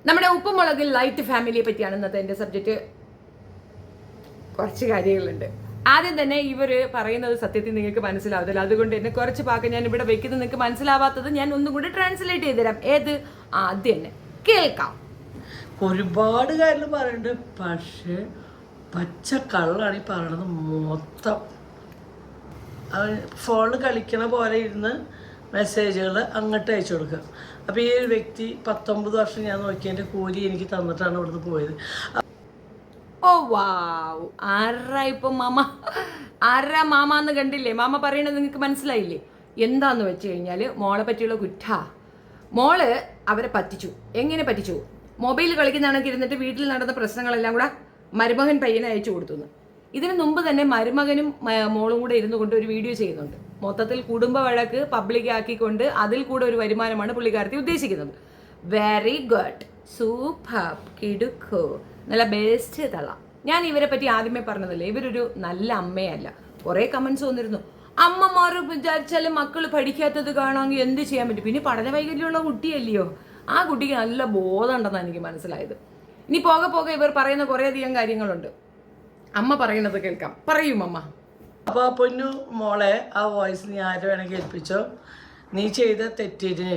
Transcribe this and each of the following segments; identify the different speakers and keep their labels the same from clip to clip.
Speaker 1: നമ്മുടെ ഉപ്പുമുളകിൽ ലൈറ്റ് ഫാമിലിയെ പറ്റിയാണ് ഇന്നത്തെ എൻ്റെ സബ്ജക്റ്റ്. കുറച്ച് കാര്യങ്ങളുണ്ട്. ആദ്യം തന്നെ ഇവർ പറയുന്നത് സത്യത്തിൽ നിങ്ങൾക്ക് മനസ്സിലാവത്തില്ല. അതുകൊണ്ട് തന്നെ കുറച്ച് പാക്ക് ഞാൻ ഇവിടെ വെക്കുന്നത് നിങ്ങൾക്ക് മനസ്സിലാവാത്തത് ഞാൻ ഒന്നും കൂടി ട്രാൻസ്ലേറ്റ് ചെയ്ത് തരാം. ഏത് ആദ്യം തന്നെ കേൾക്കാം.
Speaker 2: ഒരുപാട് കാര്യങ്ങൾ പറയുന്നുണ്ട്, പക്ഷേ പച്ച കള്ളാണ് ഈ പറയണത് മൊത്തം. ഫോണിൽ കളിക്കണ പോലെ ഇരുന്ന് മെസ്സേജുകൾ അങ്ങോട്ട് അയച്ചു കൊടുക്കുക. അപ്പോൾ ഈ ഒരു വ്യക്തി 19 വർഷം ഞാൻ നോക്കിയതിൻ്റെ കൂലി എനിക്ക് തന്നിട്ടാണ് ഇവിടുന്ന് പോയത്.
Speaker 1: ഓ വാവ്, ആരാ ഇപ്പം മാമ, ആരാ മാമ എന്ന് കണ്ടില്ലേ? മാമ പറയണത് നിങ്ങൾക്ക് മനസ്സിലായില്ലേ? എന്താന്ന് വെച്ച് കഴിഞ്ഞാൽ മോളെ പറ്റിയുള്ള മോള് അവരെ പറ്റിച്ചു. എങ്ങനെ പറ്റിച്ചു? മൊബൈൽ കളിക്കുന്നതാണെങ്കിൽ ഇരുന്നിട്ട് വീട്ടിൽ നടന്ന പ്രശ്നങ്ങളെല്ലാം കൂടെ മരുമകൻ പയ്യനെ അയച്ചു കൊടുത്തു. ഇതിനു മുമ്പ് തന്നെ മരുമകനും മോളും കൂടെ ഇരുന്നു കൊണ്ട് ഒരു വീഡിയോ ചെയ്യുന്നുണ്ട്. മൊത്തത്തിൽ കുടുംബ വഴക്ക് പബ്ലിക് ആക്കിക്കൊണ്ട് അതിൽ കൂടെ ഒരു വരുമാനമാണ് പുള്ളിക്കാരത്തി ഉദ്ദേശിക്കുന്നത്. വെരി ഗുഡ്, സൂപ്പർ, കിടുക്കോ, നല്ല ബെസ്റ്റ് തള്ള. ഞാൻ ഇവരെ പറ്റി ആദ്യമേ പറഞ്ഞതല്ലേ, ഇവരൊരു നല്ല അമ്മയല്ല. കുറേ കമന്റ്സ് വന്നിരുന്നു, അമ്മമാർ വിചാരിച്ചാലും മക്കൾ പഠിക്കാത്തത് കാണാമെങ്കിൽ എന്ത് ചെയ്യാൻ പറ്റും. പിന്നെ പഠന വൈകല്യമുള്ള കുട്ടിയല്ലയോ, ആ കുട്ടിക്ക് നല്ല ബോധം ഉണ്ടെന്നാണ് എനിക്ക് മനസ്സിലായത്. ഇനി പോകെ പോകെ ഇവർ പറയുന്ന കുറേയധികം കാര്യങ്ങളുണ്ട്. അമ്മ പറയുന്നത് കേൾക്കാം. പറയും അമ്മ.
Speaker 2: അപ്പോൾ പൊന്നു മോളെ, ആ വോയിസ് നീ ആര് വേണമെങ്കിൽ കേൾപ്പിച്ചോ. നീ ചെയ്ത തെറ്റിന്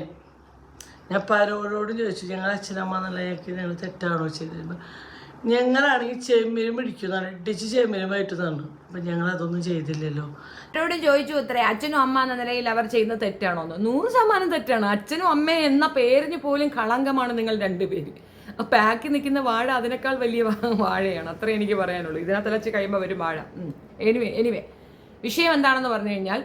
Speaker 2: ഞാൻ പലരോടും ചോദിച്ചു, ഞങ്ങൾ അച്ഛനമ്മ എന്നുള്ള ഞങ്ങൾ തെറ്റാണോ ചെയ്തത്? ഞങ്ങളാണെങ്കിൽ ചെമ്മീനും പിടിക്കുന്നതാണ്, ഇടിച്ച് ചെമ്മീനും വയറ്റുന്നതാണ്. അപ്പം ഞങ്ങൾ അതൊന്നും ചെയ്തില്ലല്ലോ.
Speaker 1: അവരോടും ചോദിച്ചു അത്രേ, അച്ഛനും അമ്മ എന്ന നിലയിൽ അവർ ചെയ്യുന്നത് തെറ്റാണോന്ന്. 100% തെറ്റാണ്. അച്ഛനും അമ്മയും എന്ന പേരിന് പോലും കളങ്കമാണ് നിങ്ങൾ രണ്ടുപേര്. പാക്കി നിൽക്കുന്ന വാഴ അതിനേക്കാൾ വലിയ വാഴയാണ്. അത്രേ എനിക്ക് പറയാനുള്ളൂ. ഇതിനകത്ത് കഴിയുമ്പോൾ വരും വാഴ. എനിവേ വിഷയം എന്താണെന്ന് പറഞ്ഞു കഴിഞ്ഞാൽ,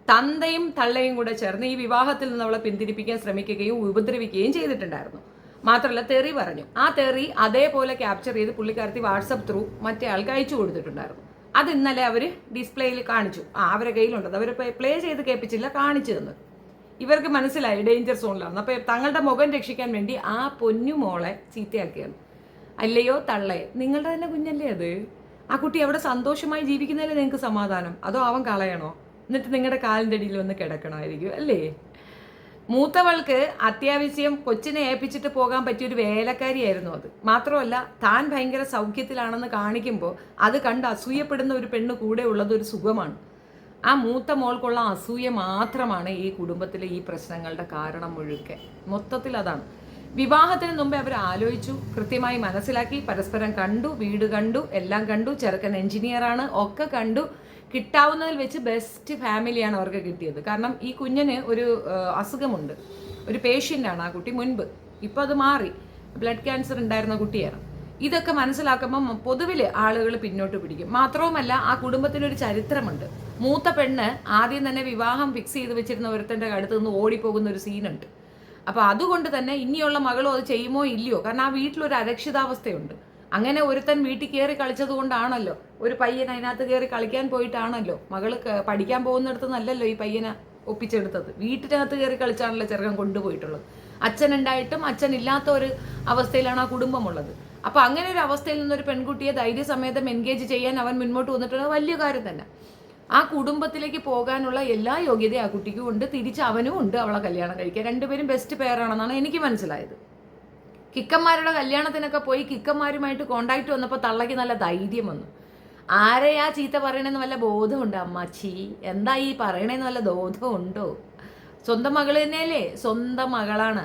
Speaker 1: തന്തയും തള്ളയും കൂടെ ചേർന്ന് ഈ വിവാഹത്തിൽ നിന്ന് അവളെ പിന്തിരിപ്പിക്കാൻ ശ്രമിക്കുകയും ഉപദ്രവിക്കുകയും ചെയ്തിട്ടുണ്ടായിരുന്നു. മാത്രമല്ല തെറി പറഞ്ഞു. ആ തെറി അതേപോലെ ക്യാപ്ചർ ചെയ്ത് പുള്ളിക്കാരത്തി വാട്സപ്പ് ത്രൂ മറ്റേ ആൾക്ക് അയച്ചു കൊടുത്തിട്ടുണ്ടായിരുന്നു. അത് ഇന്നലെ അവർ ഡിസ്പ്ലേയിൽ കാണിച്ചു. അവരെ കയ്യിലുണ്ടത്. അവർ പ്ലേ ചെയ്ത് കേൾപ്പിച്ചില്ല, കാണിച്ചു തന്നു. ഇവർക്ക് മനസ്സിലായി ഡേഞ്ചർ സോണിലാണ്. അപ്പോൾ തങ്ങളുടെ മുഖം രക്ഷിക്കാൻ വേണ്ടി ആ പൊന്നു മോളെ ചീത്തയാക്കിയാണ്. അല്ലയോ തള്ളേ, നിങ്ങളുടെ തന്നെ കുഞ്ഞല്ലേ അത്? ആ കുട്ടി അവിടെ സന്തോഷമായി ജീവിക്കുന്നതിലേ നിങ്ങൾക്ക് സമാധാനം? അതോ അവൻ കളയണോ? എന്നിട്ട് നിങ്ങളുടെ കാലിൻ്റെ അടിയിൽ വന്ന് കിടക്കണമായിരിക്കും അല്ലേ? മൂത്തവൾക്ക് അത്യാവശ്യം കൊച്ചിനെ ഏൽപ്പിച്ചിട്ട് പോകാൻ പറ്റിയൊരു വേലക്കാരിയായിരുന്നു അത്. മാത്രമല്ല താൻ ഭയങ്കര സൗഖ്യത്തിലാണെന്ന് കാണിക്കുമ്പോൾ അത് കണ്ട് അസൂയപ്പെടുന്ന ഒരു പെണ്ണ് കൂടെ ഉള്ളത് ഒരു സുഖമാണ്. ആ മൂത്ത മോൾക്കുള്ള അസൂയ മാത്രമാണ് ഈ കുടുംബത്തിലെ ഈ പ്രശ്നങ്ങളുടെ കാരണം മുഴുക്കെ. മൊത്തത്തിൽ അതാണ്. വിവാഹത്തിന് മുമ്പേ അവർ ആലോചിച്ചു, കൃത്യമായി മനസ്സിലാക്കി, പരസ്പരം കണ്ടു, വീട് കണ്ടു, എല്ലാം കണ്ടു. ചെറുക്കൻ എഞ്ചിനീയറാണ്, ഒക്കെ കണ്ടു. കിട്ടാവുന്നതിൽ വെച്ച് ബെസ്റ്റ് ഫാമിലിയാണ് അവർക്ക് കിട്ടിയത്. കാരണം ഈ കുഞ്ഞിന് ഒരു അസുഖമുണ്ട്, ഒരു പേഷ്യൻ്റാണ് ആ കുട്ടി മുൻപ്. ഇപ്പോൾ അത് മാറി, ബ്ലഡ് ക്യാൻസർ ഉണ്ടായിരുന്ന കുട്ടിയാണ്. ഇതൊക്കെ മനസ്സിലാക്കുമ്പം പൊതുവിൽ ആളുകൾ പിന്നോട്ട് പിടിക്കും. മാത്രവുമല്ല ആ കുടുംബത്തിനൊരു ചരിത്രമുണ്ട്. മൂത്ത പെണ്ണ് ആദ്യം തന്നെ വിവാഹം ഫിക്സ് ചെയ്ത് വെച്ചിരുന്ന ഒരുത്തൻ്റെ അടുത്ത് നിന്ന് ഓടിപ്പോകുന്ന ഒരു സീനുണ്ട്. അപ്പോൾ അതുകൊണ്ട് തന്നെ ഇനിയുള്ള മകളും അത് ചെയ്യുമോ ഇല്ലയോ? കാരണം ആ വീട്ടിലൊരു അരക്ഷിതാവസ്ഥയുണ്ട്. അങ്ങനെ ഒരുത്തൻ വീട്ടിൽ കയറി കളിച്ചത് കൊണ്ടാണല്ലോ, ഒരു പയ്യൻ അതിനകത്ത് കയറി കളിക്കാൻ പോയിട്ടാണല്ലോ, മകള് പഠിക്കാൻ പോകുന്നിടത്ത് നല്ലല്ലോ ഈ പയ്യനെ ഒപ്പിച്ചെടുത്തത്. വീട്ടിനകത്ത് കയറി കളിച്ചാണല്ലോ ചെറുക്കൻ കൊണ്ടുപോയിട്ടുള്ളത്. അച്ഛനുണ്ടായിട്ടും അച്ഛൻ ഇല്ലാത്ത ഒരു അവസ്ഥയിലാണ് ആ കുടുംബമുള്ളത്. അപ്പോൾ അങ്ങനെ ഒരു അവസ്ഥയിൽ നിന്നൊരു പെൺകുട്ടിയെ ധൈര്യസമേതം എൻഗേജ് ചെയ്യാൻ അവൻ മുൻപോട്ട് വന്നിട്ടുള്ളത് വലിയ കാര്യം തന്നെ. ആ കുടുംബത്തിലേക്ക് പോകാനുള്ള എല്ലാ യോഗ്യതയും ആ കുട്ടിക്കും ഉണ്ട്, തിരിച്ച് അവനും ഉണ്ട് അവളെ കല്യാണം കഴിക്കാൻ. രണ്ടുപേരും ബെസ്റ്റ് പെയറാണെന്നാണ് എനിക്ക് മനസ്സിലായത്. കിക്കന്മാരുടെ കല്യാണത്തിനൊക്കെ പോയി കിക്കന്മാരുമായിട്ട് കോണ്ടാക്ട് വന്നപ്പോൾ തള്ളയ്ക്ക് നല്ല ധൈര്യം വന്നു. ആരെയാ ചീത്ത പറയണമെന്ന് വല്ല ബോധമുണ്ടോ അമ്മച്ചി? എന്താ ഈ പറയണേന്ന് വല്ല ബോധമുണ്ടോ? സ്വന്തം മകൾ തന്നെയല്ലേ, സ്വന്തം മകളാണ്.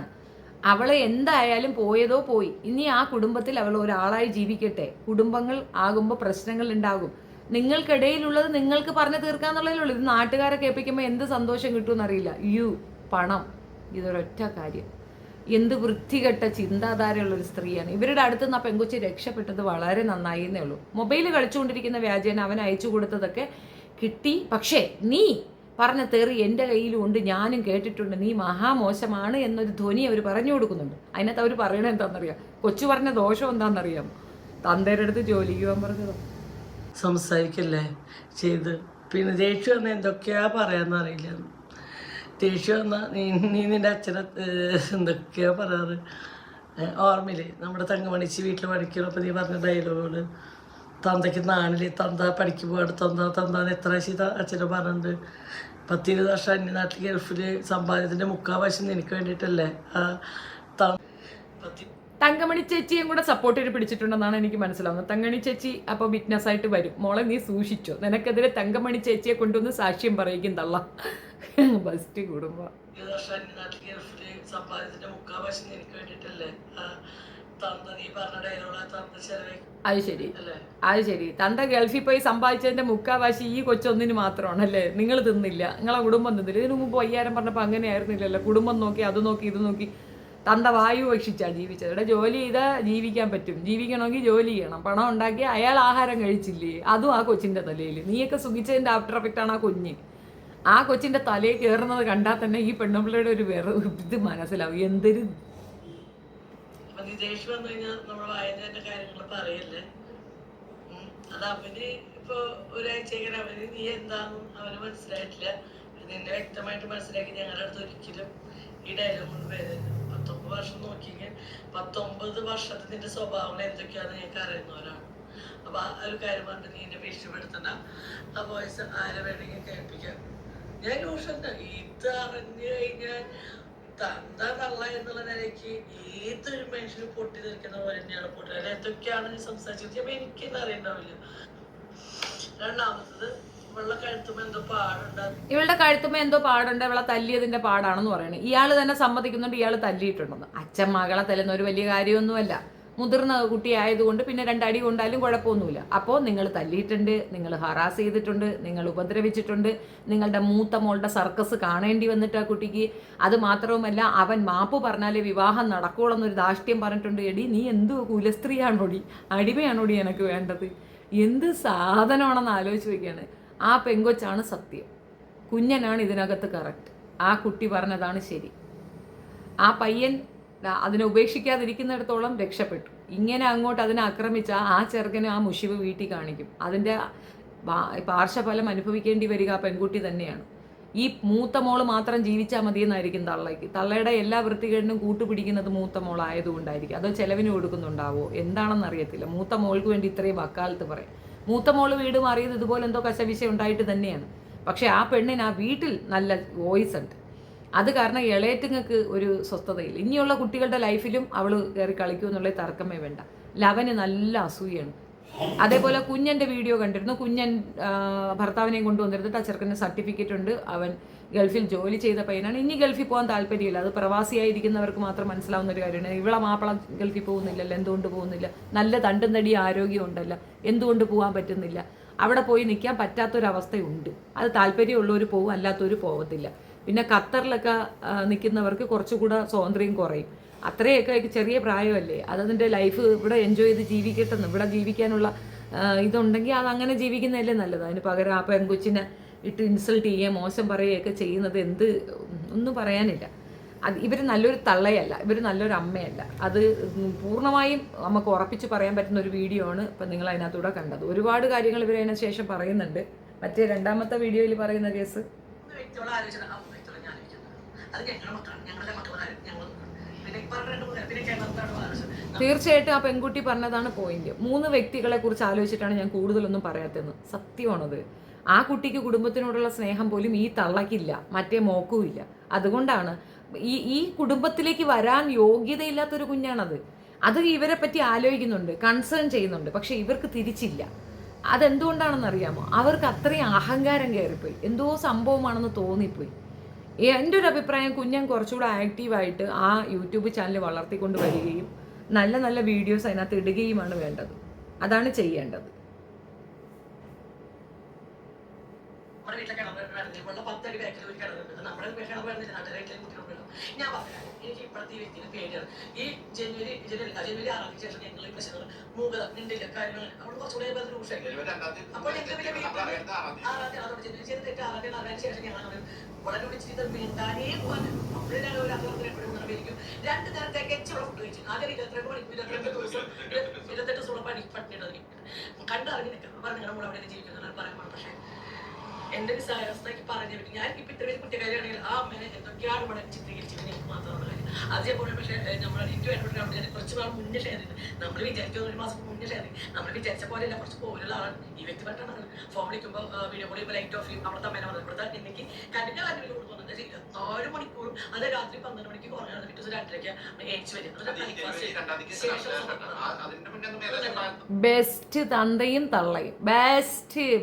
Speaker 1: അവളെ എന്തായാലും പോയതോ പോയി. ഇനി ആ കുടുംബത്തിൽ അവൾ ഒരാളായി ജീവിക്കട്ടെ. കുടുംബങ്ങൾ ആകുമ്പോൾ പ്രശ്നങ്ങൾ ഉണ്ടാകും. നിങ്ങൾക്കിടയിലുള്ളത് നിങ്ങൾക്ക് പറഞ്ഞു തീർക്കാന്നുള്ളതിലുള്ളൂ. ഇത് നാട്ടുകാരെ കേൾപ്പിക്കുമ്പോൾ എന്ത് സന്തോഷം കിട്ടുമെന്നറിയില്ല. പണം, ഇതൊരൊറ്റ കാര്യം. എന്ത് വൃത്തികെട്ട ചിന്താധാരയുള്ളൊരു സ്ത്രീയാണ്. ഇവരുടെ അടുത്ത് നിന്ന് ആ പെങ്കൊച്ചി രക്ഷപ്പെട്ടത് വളരെ നന്നായി എന്നേ ഉള്ളൂ. മൊബൈൽ കളിച്ചുകൊണ്ടിരിക്കുന്ന വ്യാജേന അവൻ അയച്ചു കൊടുത്തതൊക്കെ കിട്ടി. പക്ഷേ നീ പറഞ്ഞ തെറി എൻ്റെ കയ്യിലും ഉണ്ട്, ഞാനും കേട്ടിട്ടുണ്ട്, നീ മഹാമോശമാണ് എന്നൊരു ധ്വനി അവർ പറഞ്ഞു കൊടുക്കുന്നുണ്ട്. അതിനകത്ത് അവർ പറയണത് എന്താണെന്നറിയാം? കൊച്ചു പറഞ്ഞ ദോഷം എന്താണെന്നറിയാം? തന്തേരുടെ അടുത്ത് ജോലിക്ക് പോകാൻ പറഞ്ഞതോ.
Speaker 2: സംസാരിക്കല്ലേ ചെയ്ത് പിന്നെ ദേഷ്യം വന്നാൽ എന്തൊക്കെയാ പറയാന്നറിയില്ല. ദേഷ്യം വന്നാൽ നീ നിൻ്റെ അച്ഛനെ എന്തൊക്കെയാ പറയാറ്? ഓർമ്മയില്ലേ നമ്മുടെ തങ്കമണിച്ച് വീട്ടിൽ പഠിക്കണപ്പോൾ നീ പറഞ്ഞ ഡയലോഗുകൾ? തന്തയ്ക്ക് നാണില്, തന്ത പഠിക്ക് പോകാണ്ട് തന്താന്ന് എത്ര അച്ഛനെ പറഞ്ഞിട്ടുണ്ട്. 10-20 വർഷം അന്യനാട്ടിൽ ഗൾഫിൽ സമ്പാദ്യത്തിൻ്റെ 3/4 വശം നിനക്ക് വേണ്ടിയിട്ടല്ലേ?
Speaker 1: തങ്കമണി ചേച്ചിയും കൂടെ സപ്പോർട്ട് ചെയ്ത് പിടിച്ചിട്ടുണ്ടെന്നാണ് എനിക്ക് മനസ്സിലാവുന്നത്. തങ്കമണി ചേച്ചി അപ്പോൾ വിറ്റ്നസ് ആയിട്ട് വരും. മോളെ നീ സൂക്ഷിച്ചോ, നിനക്കെതിരെ തങ്കമണി ചേച്ചിയെ കൊണ്ടുവന്ന് സാക്ഷ്യം പറയിക്കും തള്ള. ബെസ്റ്റ് കുടുംബം. അത് ശരി. തന്റെ ഗൾഫിൽ പോയി സമ്പാദിച്ചതിന്റെ മുക്കാവാശി ഈ കൊച്ചൊന്നിന് മാത്രമാണല്ലേ? നിങ്ങൾ തിന്നില്ല, നിങ്ങളെ കുടുംബം തിന്നില്ല. ഇതിനു മുമ്പ് 5000 പറഞ്ഞപ്പോൾ അങ്ങനെ ആയിരുന്നില്ലല്ലോ. കുടുംബം നോക്കി, അത് നോക്കി, ഇത് നോക്കി തന്ത വായു ഭക്ഷിച്ചാണ് ജീവിച്ചത്. ഇവിടെ ജോലി ചെയ്താൽ ജീവിക്കാൻ പറ്റും. ജീവിക്കണമെങ്കിൽ ജോലി ചെയ്യണം. പണം ഉണ്ടാക്കി അയാൾ ആഹാരം കഴിച്ചില്ലേ, അതും ആ കൊച്ചിൻ്റെ തലയിൽ. നീയൊക്കെ സുഖിച്ചതിൻ്റെ ആഫ്റ്റർ എഫക്റ്റാണ് ആ കുഞ്ഞ്. ആ കൊച്ചിൻ്റെ തലയിൽ കയറുന്നത് കണ്ടാൽ തന്നെ ഈ പെണ്ണുപിള്ളയുടെ ഒരു ഇത് മനസ്സിലാവും. എന്തൊരു
Speaker 2: അത് അവന് ഇപ്പൊ ഒരാഴ്ച അവന് നീ എന്താണെന്നും അവന് മനസ്സിലായിട്ടില്ല. നിന്നെ വ്യക്തമായിട്ട് മനസ്സിലാക്കി ഞങ്ങളുടെ അടുത്ത് ഒരിക്കലും ഈ ഡയലോഗ് കൊണ്ട് പേരല്ല. 19 വർഷം നോക്കിയെങ്കിൽ 19 വർഷത്തെ നിന്റെ സ്വഭാവങ്ങൾ എന്തൊക്കെയാണെന്ന് ഞങ്ങൾക്ക് അറിയുന്നവരാണ്. അപ്പൊ ആ ഒരു കാര്യം പറഞ്ഞിട്ട് നീ എന്നെ ഭീഷണിപ്പെടുത്തണ്ട. ആ വോയിസ് ആരെ വേണമെങ്കിൽ കേൾപ്പിക്കാം. ഞാൻ ന്യൂഷല്ല ഇത് അറിഞ്ഞു കഴിഞ്ഞാൽ തന്താ തള്ള എന്നുള്ള നിലയ്ക്ക് ഏതൊരു മനുഷ്യന് പൊട്ടി തെറിക്കുന്ന പോലെ തന്നെയാണ് പൊട്ടി. അല്ലെ എന്തൊക്കെയാണ് നീ സംസാരിച്ചത് അപ്പൊ എനിക്കെന്നെ അറിയണ്ടാവില്ല. രണ്ടാമത്തത്
Speaker 1: ഇവളുടെ കഴുത്തുമ്പോ എന്തോ പാടുണ്ട്, ഇവളെ തല്ലിയതിന്റെ പാടാണെന്ന് പറയുന്നത്. ഇയാൾ തന്നെ സമ്മതിക്കുന്നുണ്ട് ഇയാൾ തല്ലിയിട്ടുണ്ടെന്ന്. അച്ഛൻ മകളെ തല്ലുന്ന ഒരു വലിയ കാര്യമൊന്നുമല്ല. മുതിർന്ന കുട്ടിയായതുകൊണ്ട് പിന്നെ 2 അടി കൊണ്ടാലും കുഴപ്പമൊന്നുമില്ല. അപ്പോൾ നിങ്ങൾ തല്ലിയിട്ടുണ്ട്, നിങ്ങൾ ഹറാസ് ചെയ്തിട്ടുണ്ട്, നിങ്ങൾ ഉപദ്രവിച്ചിട്ടുണ്ട്, നിങ്ങളുടെ മൂത്ത മോളുടെ സർക്കസ് കാണേണ്ടി വന്നിട്ട് ആ കുട്ടിക്ക്. അത് മാത്രവുമല്ല അവൻ മാപ്പ് പറഞ്ഞാലേ വിവാഹം നടക്കുള്ളെന്നൊരു ധാഷ്ട്യം പറഞ്ഞിട്ടുണ്ട്. എടി നീ എന്തു കുലസ്ത്രീയാണോടി, അടിമയാണോടി എനിക്ക് വേണ്ടത്? എന്ത് സാധനമാണെന്ന് ആലോചിച്ച് വയ്ക്കുകയാണ്. ആ പെങ്കൊച്ചാണ് സത്യം, കുഞ്ഞനാണ് ഇതിനകത്ത് കറക്റ്റ്. ആ കുട്ടി പറഞ്ഞതാണ് ശരി. ആ പയ്യൻ അതിനെ ഉപേക്ഷിക്കാതിരിക്കുന്നിടത്തോളം രക്ഷപ്പെട്ടു. ഇങ്ങനെ അങ്ങോട്ട് അതിനെ ആക്രമിച്ച ആ ചെറുക്കന് ആ മുഷിവ് വീട്ടിൽ കാണിക്കും. അതിൻ്റെ പാർശ്വഫലം അനുഭവിക്കേണ്ടി വരിക ആ പെൺകുട്ടി തന്നെയാണ്. ഈ മൂത്ത മോള് മാത്രം ജീവിച്ചാൽ മതിയെന്നായിരിക്കും തള്ളയ്ക്ക്. തള്ളയുടെ എല്ലാ വൃത്തികേടിനും കൂട്ടുപിടിക്കുന്നത് മൂത്ത മോളായതുകൊണ്ടായിരിക്കും. അതോ ചെലവിന് കൊടുക്കുന്നുണ്ടാവോ എന്താണെന്ന് അറിയത്തില്ല. മൂത്ത മോൾക്ക് വേണ്ടി ഇത്രയും വക്കാലത്ത് പറയും. മൂത്ത മോള് വീട് മാറിയത് ഇതുപോലെ എന്തോ കശവിശ ഉണ്ടായിട്ട് തന്നെയാണ്. പക്ഷെ ആ പെണ്ണിന് ആ വീട്ടിൽ നല്ല വോയിസ് ഉണ്ട്. അത് കാരണം ഇളയറ്റുങ്ങൾക്ക് ഒരു സ്വസ്ഥതയില്ല. ഇനിയുള്ള കുട്ടികളുടെ ലൈഫിലും അവൾ കയറി കളിക്കൂ എന്നുള്ള തർക്കമേ വേണ്ട. ലവന് നല്ല അസൂയാണ്. അതേപോലെ കുഞ്ഞൻ്റെ വീഡിയോ കണ്ടിരുന്നു. കുഞ്ഞൻ ഭർത്താവിനെയും കൊണ്ടുവന്നിരുന്നിട്ട് ആ ചെറുക്കന് സർട്ടിഫിക്കറ്റ് ഉണ്ട്. അവൻ ഗൾഫിൽ ജോലി ചെയ്ത പയ്യനാണ്. ഇനി ഗൾഫിൽ പോകാൻ താല്പര്യമില്ല. അത് പ്രവാസിയായിരിക്കുന്നവർക്ക് മാത്രം മനസ്സിലാവുന്ന ഒരു കാര്യമാണ്. ഇവളെ മാപ്പിള ഗൾഫിൽ പോകുന്നില്ലല്ലോ, എന്തുകൊണ്ട് പോകുന്നില്ല? നല്ല തണ്ടും തടി ആരോഗ്യം ഉണ്ടല്ലോ, എന്തുകൊണ്ട് പോകാൻ പറ്റുന്നില്ല? അവിടെ പോയി നിൽക്കാൻ പറ്റാത്തൊരവസ്ഥയുണ്ട്. അത് താല്പര്യമുള്ളവർ പോകും, അല്ലാത്തവർ പോകത്തില്ല. പിന്നെ ഖത്തറിലൊക്കെ നിൽക്കുന്നവർക്ക് കുറച്ചുകൂടെ സ്വാതന്ത്ര്യം കുറയും. അത്രയൊക്കെ ചെറിയ പ്രായമല്ലേ, അതതിൻ്റെ ലൈഫ് ഇവിടെ എൻജോയ് ചെയ്ത് ജീവിക്കട്ടെന്ന്. ഇവിടെ ജീവിക്കാനുള്ള ഇതുണ്ടെങ്കിൽ അതങ്ങനെ ജീവിക്കുന്നതല്ലേ നല്ലത്. അതിന് പകരം ആ പെൺകൊച്ചിനെ ഇട്ട് ഇൻസൾട്ട് ചെയ്യുക, മോശം പറയുകയൊക്കെ ചെയ്യുന്നത് ഒന്നും പറയാനില്ല. അത് ഇവർ നല്ലൊരു തള്ളയല്ല, ഇവർ നല്ലൊരു അമ്മയല്ല. അത് പൂർണ്ണമായും നമുക്ക് ഉറപ്പിച്ച് പറയാൻ പറ്റുന്ന ഒരു വീഡിയോ ആണ് ഇപ്പം നിങ്ങൾ അതിനകത്തൂടെ കണ്ടത്. ഒരുപാട് കാര്യങ്ങൾ ഇവർ അതിന് ശേഷം പറയുന്നുണ്ട്. മറ്റേ 2ാമത്തെ വീഡിയോയിൽ പറയുന്ന കേസ് തീർച്ചയായിട്ടും ആ പെൺകുട്ടി പറഞ്ഞതാണ് പോയിന്റ്. 3 വ്യക്തികളെ കുറിച്ച് ആലോചിച്ചിട്ടാണ് ഞാൻ കൂടുതലൊന്നും പറയാത്തതെന്ന്. സത്യമാണത്. ആ കുട്ടിക്ക് കുടുംബത്തിനോടുള്ള സ്നേഹം പോലും ഈ തള്ളക്കില്ല, മറ്റേ മോക്കുമില്ല. അതുകൊണ്ടാണ് ഈ കുടുംബത്തിലേക്ക് വരാൻ യോഗ്യതയില്ലാത്തൊരു കുഞ്ഞാണത്. അത് ഇവരെ പറ്റി ആലോചിക്കുന്നുണ്ട്, കൺസേൺ ചെയ്യുന്നുണ്ട്. പക്ഷെ ഇവർക്ക് തിരിച്ചില്ല. അതെന്തുകൊണ്ടാണെന്ന് അറിയാമോ? അവർക്ക് അത്രയും അഹങ്കാരം കയറിപ്പോയി, എന്തോ സംഭവമാണെന്ന് തോന്നിപ്പോയി. എൻ്റെ ഒരു അഭിപ്രായം, കുഞ്ഞൻ കുറച്ചുകൂടെ ആക്റ്റീവായിട്ട് ആ യൂട്യൂബ് ചാനൽ വളർത്തിക്കൊണ്ട് വരികയും നല്ല നല്ല വീഡിയോസ് അതിനകത്ത് ഇടുകയുമാണ് വേണ്ടത്. അതാണ് ചെയ്യേണ്ടത്.
Speaker 2: ഞാൻ പറഞ്ഞു എനിക്ക് ഇപ്പോഴത്തെ വ്യക്തിയുടെ പേടിയാണ്. ഈ ജനുവരി 6 ശേഷം ഞങ്ങൾ ഈ പ്രശ്നങ്ങൾ മൂകത നിണ്ടില്ല കാര്യങ്ങൾ അവിടെ കുറച്ചുകൂടെ അപ്പോൾ ഞങ്ങൾക്ക് ശേഷം ഞങ്ങൾ വളരെ വിളിച്ചിട്ട് മിണ്ടാനേ പോകാൻ അപ്പോഴും ഒരു അർത്ഥത്തിൽ എപ്പോഴും നിർവഹിക്കും. 2 നേരത്തേക്ക് എച്ചുള്ള ഫുഡ് കഴിച്ചു. ആദ്യം 22 മണിക്കൂർ 28 ദിവസം 28 ദിവസം പട്ടിണി കണ്ടറിഞ്ഞ് നിൽക്കണം. പറഞ്ഞ നമ്മൾ അവിടെ ജീവിക്കുന്നത് പറയാൻ. പക്ഷേ എന്റെ നിസ്സാരാവസ്ഥയ്ക്ക് പറഞ്ഞു പറ്റും. ഞാൻ ഇപ്പൊ ഇത്രയും കുട്ടിക്കാരിയാണെങ്കിൽ ആ അമ്മേനെ എന്തൊക്കെയാണ് ഇവിടെ ചിത്രീകരിച്ചത് എനിക്ക് മാത്രമാണ് കാര്യം. അത് പോലെ പക്ഷേ നമ്മൾ എനിക്ക് വേണ്ടപ്പെട്ട ഞാൻ കുറച്ച് നാൾ മുന്നേ ഷെയർ ചെയ്ത് നമ്മൾ വിചാരിക്കുന്ന 1 മാസം മുന്നേ ഷെയർ ചെയ്ത് നമ്മൾ വിചാരിച്ച പോലെയല്ല, കുറച്ച് പോലുള്ള ആളാണ് ഈ വ്യക്തിപരമാണ്. ഫോൺ വിളിക്കുമ്പോൾ വീഡിയോ കോൾ ചെയ്യുമ്പോൾ ലൈറ്റ് ഓഫ് ചെയ്യും. അവിടുത്തെ അമ്മേനെ പറഞ്ഞു ഇവിടുത്തെ എനിക്ക് കണ്ടിന്റെ കാര്യം കൊടുക്കുന്നുണ്ട് ചെയ്യില്ല. 4 മണിക്കൂറും അത് രാത്രി 12 മണിക്ക് കുറഞ്ഞാണ് പിറ്റേ 2:30 ഏഞ്ച് വരും.
Speaker 1: ബെസ്റ്റ് തന്തയും തള്ളയും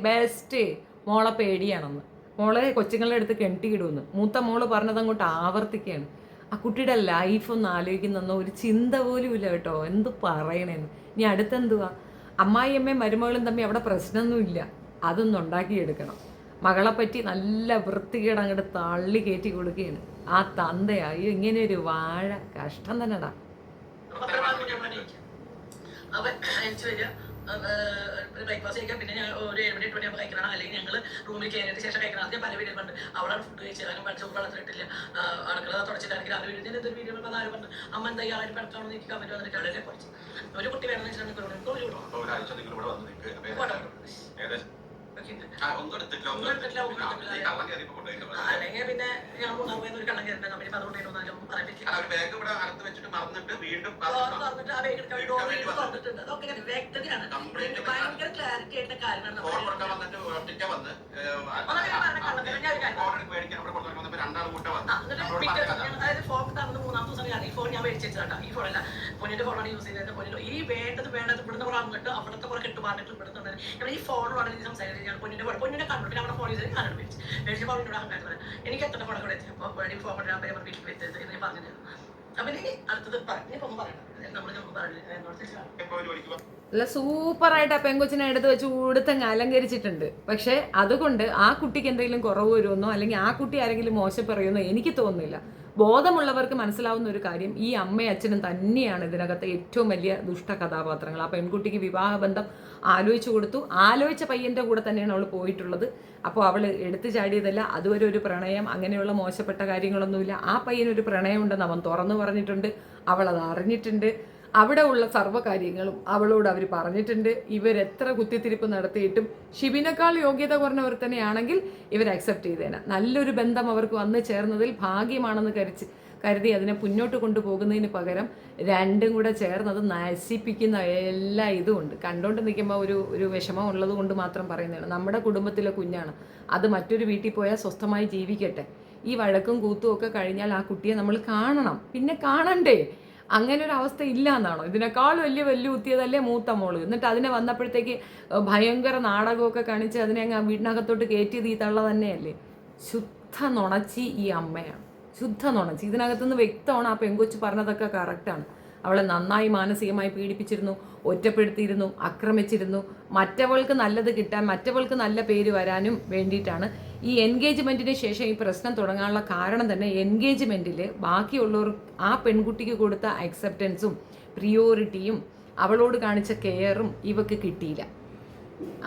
Speaker 1: ബെസ്റ്റ് മോളെ പേടിയാണെന്ന്. മോളെ കൊച്ചുങ്ങളുടെ അടുത്ത് കെട്ടിയിടുമെന്ന് മൂത്ത മോള് പറഞ്ഞത് അങ്ങോട്ട് ആവർത്തിക്കുകയാണ്. ആ കുട്ടിയുടെ ലൈഫ് ഒന്ന് ആലോചിക്കുന്ന ഒരു ചിന്ത പോലും ഇല്ല കേട്ടോ. എന്ത് പറയണേന്ന്. ഇനി അടുത്തെന്തുവാ? അമ്മായിയമ്മയും മരുമകളും തമ്മിൽ അവിടെ പ്രശ്നമൊന്നുമില്ല. അതൊന്നും ഉണ്ടാക്കിയെടുക്കണം. മകളെ പറ്റി നല്ല വൃത്തികേട് അങ്ങോട്ട് തള്ളി കയറ്റി കൊടുക്കുകയാണ് ആ തന്തയായി. ഇങ്ങനെ ഒരു വാഴ കഷ്ടം തന്നെടാ.
Speaker 2: അവൻ അയച്ചു വരിക, ബ്രേക്ക്ഫാസ്റ്റ് കഴിക്കാം. പിന്നെ ഞാൻ ഒരു 7 മണി 8 മണിയാകുമ്പോൾ കഴിക്കണം. അല്ലെങ്കിൽ ഞങ്ങൾ റൂമിൽ കയറിയതിന് ശേഷം കഴിക്കണം. അത് ഞാൻ പല വീഡിയോ കണ്ട് അവളാണ് ഫുഡ് കഴിച്ചത്. അതിനും പഠിച്ച വളർത്തിട്ടില്ല, അടുക്കള തുടച്ചിട്ടാണെങ്കിൽ അത് വീഡിയോ ഞാൻ എന്തൊരു വീഡിയോ അത് ആരും പറഞ്ഞു അമ്മ എന്താ ആരും പഠിക്കണമെന്ന് എനിക്ക് കമന്റ് വന്നിട്ട് വളരെ കുറച്ച് ഒരു കുട്ടി വേണമെന്ന് വെച്ചിട്ടുണ്ടെങ്കിൽ അല്ലെങ്കിൽ പിന്നെ ഞാൻ 3 പോയെന്ന് ഒരു കള്ളം കയറുന്നത് നമ്മൾ അതുകൊണ്ടായിരുന്നു പറഞ്ഞിട്ട് ആ വേഗം തുറന്നിട്ടുണ്ട്. അതൊക്കെ വ്യക്തതയാണ്, ഭയങ്കര ക്ലാരിറ്റി ആയിട്ടുള്ള കാര്യമാണ്. അതായത് ഫോൺ തന്നത് 3-ാമത്തെ ദിവസം ഈ ഫോൺ ഞാൻ മേടിച്ചിട്ടാ. ഈ ഫോണല്ല, പൊന്നിന്റെ ഫോണാണ് യൂസ് ചെയ്തത്. പൊന്നിന്റെ ഈ വേണ്ടത് ഇവിടുന്ന് കുറെ അങ്ങോട്ട് അവിടുത്തെ കുറെ കെട്ടുപാടിട്ട് ഇവിടുന്ന് ഈ ഫോണോട് സംസാരിച്ചത് ഞാൻ പൊന്നിന്റെ കണ്ടു. നമ്മുടെ ഫോൺ യൂസ് ചെയ്ത് ഞാനാണ് മേടിച്ച് ഫോണിനോട് അങ്ങനെ എനിക്ക് എത്ര ഫോൺ കൂടെ എത്തി. അപ്പോൾ ഫോൺ കൊണ്ടുവരാൻ വീട്ടിൽ എത്തരുത് എന്ന് ഞാൻ പറഞ്ഞത്. അപ്പൊ ഇനി അടുത്തത് പറഞ്ഞൊന്നും പറയണം.
Speaker 1: അല്ല, സൂപ്പറായിട്ട് ആ പെങ്കൊച്ചിനെ എടുത്ത് വെച്ച് ഉടുത്തങ്ങ് അലങ്കരിച്ചിട്ടുണ്ട്. പക്ഷെ അതുകൊണ്ട് ആ കുട്ടിക്ക് എന്തെങ്കിലും കുറവ് വരുമെന്നോ അല്ലെങ്കിൽ ആ കുട്ടി ആരെങ്കിലും മോശം പറയുമെന്നോ എനിക്ക് തോന്നുന്നില്ല. ബോധമുള്ളവർക്ക് മനസ്സിലാവുന്ന ഒരു കാര്യം, ഈ അമ്മയും അച്ഛനും തന്നെയാണ് ഇതിനകത്ത് ഏറ്റവും വലിയ ദുഷ്ട കഥാപാത്രങ്ങൾ. ആ പെൺകുട്ടിക്ക് വിവാഹബന്ധം ആലോചിച്ചു കൊടുത്തു. ആലോചിച്ച പയ്യന്റെ കൂടെ തന്നെയാണ് അവൾ പോയിട്ടുള്ളത്. അപ്പോൾ അവൾ എടുത്തു ചാടിയതല്ല. അതുവരെ ഒരു പ്രണയം അങ്ങനെയുള്ള മോശപ്പെട്ട കാര്യങ്ങളൊന്നുമില്ല. ആ പയ്യനൊരു പ്രണയം ഉണ്ടെന്ന് അവൻ തുറന്നു പറഞ്ഞിട്ടുണ്ട്. അവൾ അത് അറിഞ്ഞിട്ടുണ്ട്. അവിടെ ഉള്ള സർവ്വകാര്യങ്ങളും അവളോട് അവർ പറഞ്ഞിട്ടുണ്ട്. ഇവരെത്ര കുത്തിത്തിരിപ്പ് നടത്തിയിട്ടും ഷിബിനേക്കാൾ യോഗ്യത കുറഞ്ഞവർ തന്നെയാണെങ്കിൽ ഇവർ അക്സെപ്റ്റ് ചെയ്തേനെ. നല്ലൊരു ബന്ധം അവർക്ക് വന്നു ചേർന്നതിൽ ഭാഗ്യമാണെന്ന് കരുതി അതിനെ മുന്നോട്ട് കൊണ്ടുപോകുന്നതിന് പകരം രണ്ടും കൂടെ ചേർന്നത് നശിപ്പിക്കുന്ന എല്ലാ ഇതും ഉണ്ട്. കണ്ടുകൊണ്ട് നിൽക്കുമ്പോൾ ഒരു വിഷമം ഉള്ളത് കൊണ്ട് മാത്രം പറയുന്നതാണ്. നമ്മുടെ കുടുംബത്തിലെ കുഞ്ഞാണ്, അത് മറ്റൊരു വീട്ടിൽ പോയാൽ സ്വസ്ഥമായി ജീവിക്കട്ടെ. ഈ വഴക്കും കൂത്തും ഒക്കെ കഴിഞ്ഞാൽ ആ കുട്ടിയെ നമ്മൾ കാണണം. പിന്നെ കാണണ്ടേ? അങ്ങനെ ഒരു അവസ്ഥ ഇല്ല എന്നാണോ? ഇതിനേക്കാൾ വലിയ കുത്തിയതല്ലേ മൂത്ത മോള്. എന്നിട്ട് അതിനെ വന്നപ്പോഴത്തേക്ക് ഭയങ്കര നാടകമൊക്കെ കാണിച്ച് അതിനെ അങ്ങ് വീടിനകത്തോട്ട് കയറ്റിയത് ഈ തള്ള തന്നെയല്ലേ. ശുദ്ധ നുണച്ചി ഈ അമ്മയാണ്, ശുദ്ധ നുണച്ചി. ഇതിനകത്തുനിന്ന് വ്യക്തമാണ് ആ പെങ്കൊച്ച് പറഞ്ഞതൊക്കെ കറക്റ്റാണ്. അവളെ നന്നായി മാനസികമായി പീഡിപ്പിച്ചിരുന്നു, ഒറ്റപ്പെടുത്തിയിരുന്നു, ആക്രമിച്ചിരുന്നു. മറ്റവൾക്ക് നല്ലത് കിട്ടാൻ, മറ്റവൾക്ക് നല്ല പേര് വരാനും വേണ്ടിയിട്ടാണ് ഈ എൻഗേജ്മെൻറ്റിന് ശേഷം ഈ പ്രശ്നം തുടങ്ങാനുള്ള കാരണം തന്നെ. എൻഗേജ്മെൻറ്റിൽ ബാക്കിയുള്ളവർ ആ പെൺകുട്ടിക്ക് കൊടുത്ത അക്സെപ്റ്റൻസും പ്രിയോറിറ്റിയും അവളോട് കാണിച്ച കെയറും ഇവക്ക് കിട്ടിയില്ല.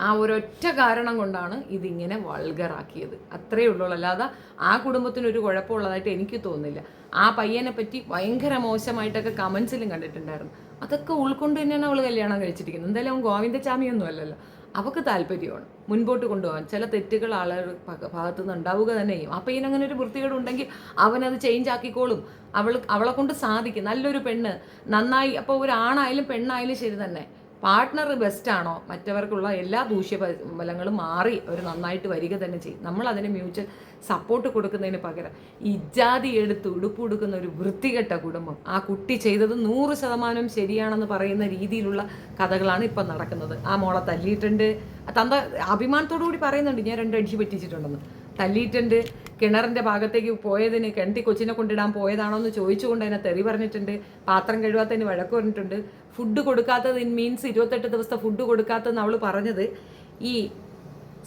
Speaker 1: ആ ഒരൊറ്റ കാരണം കൊണ്ടാണ് ഇതിങ്ങനെ വൾഗറാക്കിയത്. അത്രയേ ഉള്ളൂ. അല്ലാതെ ആ കുടുംബത്തിനൊരു കുഴപ്പമുള്ളതായിട്ട് എനിക്ക് തോന്നുന്നില്ല. ആ പയ്യനെ പറ്റി ഭയങ്കര മോശമായിട്ടൊക്കെ കമൻസിലും കണ്ടിട്ടുണ്ടായിരുന്നു. അതൊക്കെ ഉൾക്കൊണ്ട് തന്നെയാണ് അവൾ കല്യാണം കഴിച്ചിരിക്കുന്നത്. എന്തായാലും അവൻ ഗോവിന്ദച്ചാമിയൊന്നും അല്ലല്ലോ. അവൾക്ക് താല്പര്യമാണ് മുൻപോട്ട് കൊണ്ടുപോകാൻ. ചില തെറ്റുകൾ ആളുകൾ ഭാഗത്തു നിന്ന് ഉണ്ടാവുക തന്നെ ചെയ്യും. ആ പയ്യൻ അങ്ങനെ ഒരു വൃത്തികേടുണ്ടെങ്കിൽ അവനത് ചേഞ്ച് ആക്കിക്കോളും. അവളെ കൊണ്ട് സാധിക്കും. നല്ലൊരു പെണ്ണ് നന്നായി. അപ്പോൾ ഒരു ആണായാലും പെണ്ണായാലും ശരി തന്നെ, പാർട്ട്ണർ ബെസ്റ്റാണോ മറ്റവർക്കുള്ള എല്ലാ ദൂഷ്യഫലങ്ങളും മാറി അവർ നന്നായിട്ട് വരിക തന്നെ ചെയ്യും. നമ്മൾ അതിന് മ്യൂച്വൽ സപ്പോർട്ട് കൊടുക്കുന്നതിന് പകരം ഇജാതി എടുത്ത് ഉടുപ്പ് കൊടുക്കുന്ന ഒരു വൃത്തികെട്ട കുടുംബം. ആ കുട്ടി ചെയ്തത് 100% ശരിയാണെന്ന് പറയുന്ന രീതിയിലുള്ള കഥകളാണ് ഇപ്പം നടക്കുന്നത്. ആ മോളെ തല്ലിയിട്ടുണ്ട്. തന്ത അഭിമാനത്തോടു കൂടി പറയുന്നുണ്ട്, ഞാൻ 2 അടിച്ച് പറ്റിച്ചിട്ടുണ്ടെന്ന്. തല്ലിയിട്ടുണ്ട്. കിണറിൻ്റെ ഭാഗത്തേക്ക് പോയതിന് കിണറ്റി കൊച്ചിനെ കൊണ്ടിടാൻ പോയതാണോ എന്ന് ചോദിച്ചുകൊണ്ട് അതിനെ തെറി പറഞ്ഞിട്ടുണ്ട്. പാത്രം കഴുകാത്തതിന് വഴക്ക് പറഞ്ഞിട്ടുണ്ട്. ഫുഡ് കൊടുക്കാത്തത് മീൻസ് 28 ദിവസത്തെ ഫുഡ് കൊടുക്കാത്തതെന്ന് അവൾ പറഞ്ഞത്. ഈ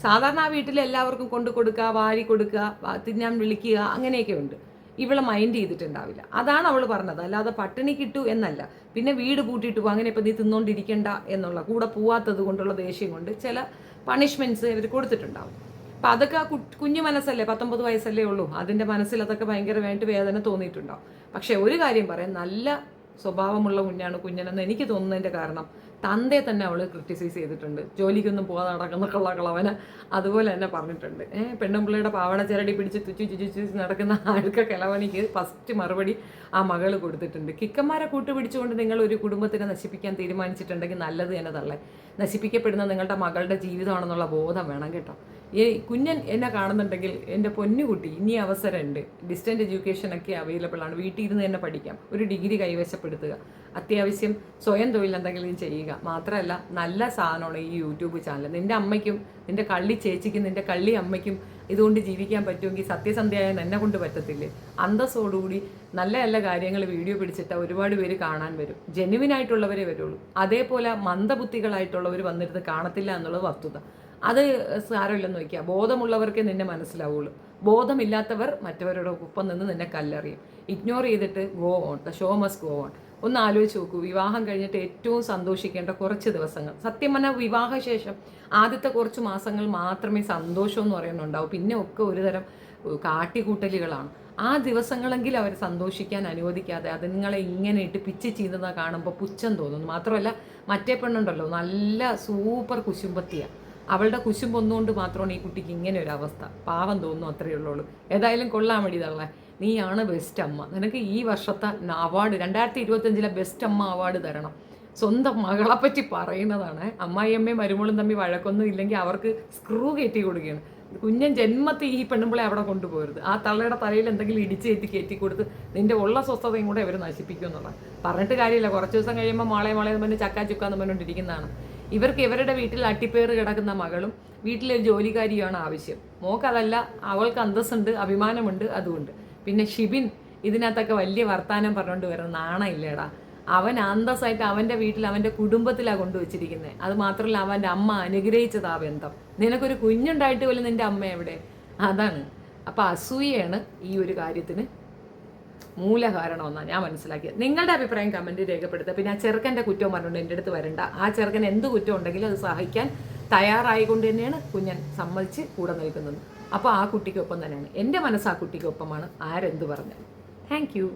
Speaker 1: സാധാരണ ആ വീട്ടിൽ എല്ലാവർക്കും കൊണ്ട് കൊടുക്കുക, വാരി കൊടുക്കുക, തിന്നാൻ വിളിക്കുക, അങ്ങനെയൊക്കെ ഉണ്ട്. ഇവളെ മൈൻഡ് ചെയ്തിട്ടുണ്ടാവില്ല. അതാണ് അവൾ പറഞ്ഞത്. അല്ലാതെ പട്ടിണി കിട്ടു എന്നല്ല. പിന്നെ വീട് പൂട്ടിയിട്ട് പോകും, അങ്ങനെ ഇപ്പം നീ തിന്നോണ്ടിരിക്കണ്ട എന്നുള്ള, കൂടെ പോവാത്തത് കൊണ്ടുള്ള ദേഷ്യം കൊണ്ട് ചില പണിഷ്മെൻറ്റ്സ് ഇവർ കൊടുത്തിട്ടുണ്ടാവും. അപ്പം അതൊക്കെ ആ കുഞ്ഞു മനസ്സല്ലേ, 19 വയസ്സല്ലേ ഉള്ളൂ. അതിൻ്റെ മനസ്സിൽ അതൊക്കെ ഭയങ്കരമായിട്ട് വേദന തോന്നിയിട്ടുണ്ടാവും. പക്ഷേ ഒരു കാര്യം പറയാം, നല്ല സ്വഭാവമുള്ള കുഞ്ഞാണ് കുഞ്ഞനെന്ന് എനിക്ക് തോന്നുന്നതിൻ്റെ കാരണം തന്തയെ തന്നെ അവൾ ക്രിറ്റിസൈസ് ചെയ്തിട്ടുണ്ട്. ജോലിക്കൊന്നും പോകാതെ നടക്കുന്ന കളവന് അതുപോലെ തന്നെ പറഞ്ഞിട്ടുണ്ട്. പെണ്ണുമ്പിള്ളയുടെ പാവട ചിരടി പിടിച്ച് തുച്ചു നടക്കുന്ന ആൾക്ക് കിളവനിക്ക് ഫസ്റ്റ് മറുപടി ആ മകൾ കൊടുത്തിട്ടുണ്ട്. കിക്കന്മാരെ കൂട്ടുപിടിച്ചുകൊണ്ട് നിങ്ങൾ ഒരു കുടുംബത്തിനെ നശിപ്പിക്കാൻ തീരുമാനിച്ചിട്ടുണ്ടെങ്കിൽ നല്ലത് തന്നെ തള്ളേ. നശിപ്പിക്കപ്പെടുന്ന നിങ്ങളുടെ മകളുടെ ജീവിതമാണെന്നുള്ള ബോധം വേണം കേട്ടോ. ഈ കുഞ്ഞൻ എന്നെ കാണുന്നുണ്ടെങ്കിൽ എൻ്റെ പൊന്നുകുട്ടി ഇനി അവസരമുണ്ട്. ഡിസ്റ്റൻറ്റ് എഡ്യൂക്കേഷനൊക്കെ അവൈലബിൾ ആണ്. വീട്ടിൽ ഇരുന്ന് തന്നെ പഠിക്കാം. ഒരു ഡിഗ്രി കൈവശപ്പെടുത്തുക. അത്യാവശ്യം സ്വയം തൊഴിൽ എന്തെങ്കിലും ചെയ്യുക. മാത്രമല്ല നല്ല സാധനമാണ് ഈ യൂട്യൂബ് ചാനൽ. നിൻ്റെ അമ്മയ്ക്കും നിൻ്റെ കള്ളി ചേച്ചിക്കും നിൻ്റെ കള്ളി അമ്മയ്ക്കും ഇതുകൊണ്ട് ജീവിക്കാൻ പറ്റുമെങ്കിൽ സത്യസന്ധ്യയായ എന്നെ കൊണ്ട് പറ്റത്തില്ലേ? അന്തസ്സോടുകൂടി നല്ല നല്ല കാര്യങ്ങൾ വീഡിയോ പിടിച്ചിട്ട് ഒരുപാട് പേര് കാണാൻ വരും. ജെന്യുവിനായിട്ടുള്ളവരെ വരുള്ളൂ. അതേപോലെ മന്ദബുദ്ധികളായിട്ടുള്ളവർ വന്നിരുന്ന് കാണത്തില്ല എന്നുള്ളത് വസ്തുത. അത് സാരമില്ലെന്ന് വയ്ക്കുക. ബോധമുള്ളവർക്കേ നിന്നെ മനസ്സിലാവുള്ളൂ. ബോധമില്ലാത്തവർ മറ്റവരുടെ ഒപ്പം നിന്ന് നിന്നെ കല്ലെറിയും. ഇഗ്നോർ ചെയ്തിട്ട് go on. The show must go on. ഒന്ന് ആലോചിച്ച് നോക്കൂ. വിവാഹം കഴിഞ്ഞിട്ട് ഏറ്റവും സന്തോഷിക്കേണ്ട കുറച്ച് ദിവസങ്ങൾ, സത്യം പറഞ്ഞാൽ വിവാഹശേഷം ആദ്യത്തെ കുറച്ച് മാസങ്ങൾ മാത്രമേ സന്തോഷം എന്ന് പറയുന്നുണ്ടാവൂ. പിന്നെ ഒക്കെ ഒരുതരം കാട്ടിക്കൂട്ടലുകളാണ്. ആ ദിവസങ്ങളെങ്കിലും അവർ സന്തോഷിക്കാൻ അനുവദിക്കാതെ അത് നിങ്ങളെ ഇങ്ങനെ ഇട്ട് പിച്ച് ചെയ്യുന്നത് കാണുമ്പോൾ പുച്ഛം തോന്നുന്നു. മാത്രമല്ല മറ്റേ പെണ്ണുണ്ടല്ലോ, നല്ല സൂപ്പർ കുശുമ്പത്തിയാണ്. അവളുടെ കുശുമ്പൊന്നുകൊണ്ട് മാത്രമാണ് ഈ കുട്ടിക്ക് ഇങ്ങനെ ഒരു അവസ്ഥ. പാവം തോന്നുന്നു, അത്രയേ ഉള്ളൂ. ഏതായാലും കൊള്ളാൻ വേണ്ടി തള്ളേ. നീയാണ് ബെസ്റ്റ് അമ്മ. നിനക്ക് ഈ വർഷത്തെ അവാർഡ് 2025 ബെസ്റ്റ് അമ്മ അവാർഡ് തരണം. സ്വന്തം മകളെപ്പറ്റി പറയുന്നതാണ്. അമ്മായിയമ്മയും മരുമോളും തമ്മിൽ വഴക്കൊന്നും ഇല്ലെങ്കിൽ അവർക്ക് സ്ക്രൂ കയറ്റി കൊടുക്കുകയാണ്. കുഞ്ഞൻ ജന്മത്തിൽ ഈ പെണ്ണുമ്പിളെ അവിടെ കൊണ്ടുപോകരുത്. ആ തള്ളയുടെ തലയിൽ എന്തെങ്കിലും കയറ്റി കൊടുത്ത് നിന്റെ ഉള്ള സ്വസ്ഥതയും കൂടെ അവർ നശിപ്പിക്കും എന്നുള്ളത് പറഞ്ഞിട്ട് കാര്യമില്ല. കുറച്ച് ദിവസം കഴിയുമ്പോൾ മാളെ പറഞ്ഞ് ചക്കാ ചുക്കാന്ന് പറഞ്ഞുകൊണ്ടിരിക്കുന്നതാണ്. ഇവർക്ക് ഇവരുടെ വീട്ടിൽ അട്ടിപ്പേറ് കിടക്കുന്ന മകളും വീട്ടിലൊരു ജോലിക്കാരിയാണ് ആവശ്യം. മോക്കതല്ല, അവൾക്ക് അന്തസ്സുണ്ട്, അഭിമാനമുണ്ട്. അതുകൊണ്ട് പിന്നെ ഷിബിൻ ഇതിനകത്തൊക്കെ വലിയ വർത്താനം പറഞ്ഞുകൊണ്ട് വരുന്ന നാണമില്ലേടാ. അവൻ അന്തസ്സായിട്ട് അവൻ്റെ വീട്ടിൽ അവൻ്റെ കുടുംബത്തിലാണ് കൊണ്ടുവച്ചിരിക്കുന്നത്. അത് മാത്രമല്ല അവൻ്റെ അമ്മ അനുഗ്രഹിച്ചതാ ബന്ധം. നിനക്കൊരു കുഞ്ഞുണ്ടായിട്ട് പോലും നിൻ്റെ അമ്മ എവിടെ? അതാണ്. അപ്പം അസൂയയാണ് ഈ ഒരു കാര്യത്തിന് മൂല കാരണമെന്നാണ് ഞാൻ മനസ്സിലാക്കിയത്. നിങ്ങളുടെ അഭിപ്രായം കമൻറ്റ് രേഖപ്പെടുത്തുക. പിന്നെ ആ ചെറുക്കൻ്റെ കുറ്റവും പറഞ്ഞുകൊണ്ട് എൻ്റെ അടുത്ത് വരണ്ട. ആ ചെറുക്കൻ എന്ത് കുറ്റം ഉണ്ടെങ്കിലും അത് സഹിക്കാൻ തയ്യാറായിക്കൊണ്ട് തന്നെയാണ് കുഞ്ഞൻ സമ്മതിച്ച് കൂടെ നിൽക്കുന്നത്. അപ്പോൾ ആ കുട്ടിക്കൊപ്പം തന്നെയാണ്. എൻ്റെ മനസ്സ് ആ കുട്ടിക്കൊപ്പമാണ്, ആരെന്ത് പറഞ്ഞാൽ. Thank you.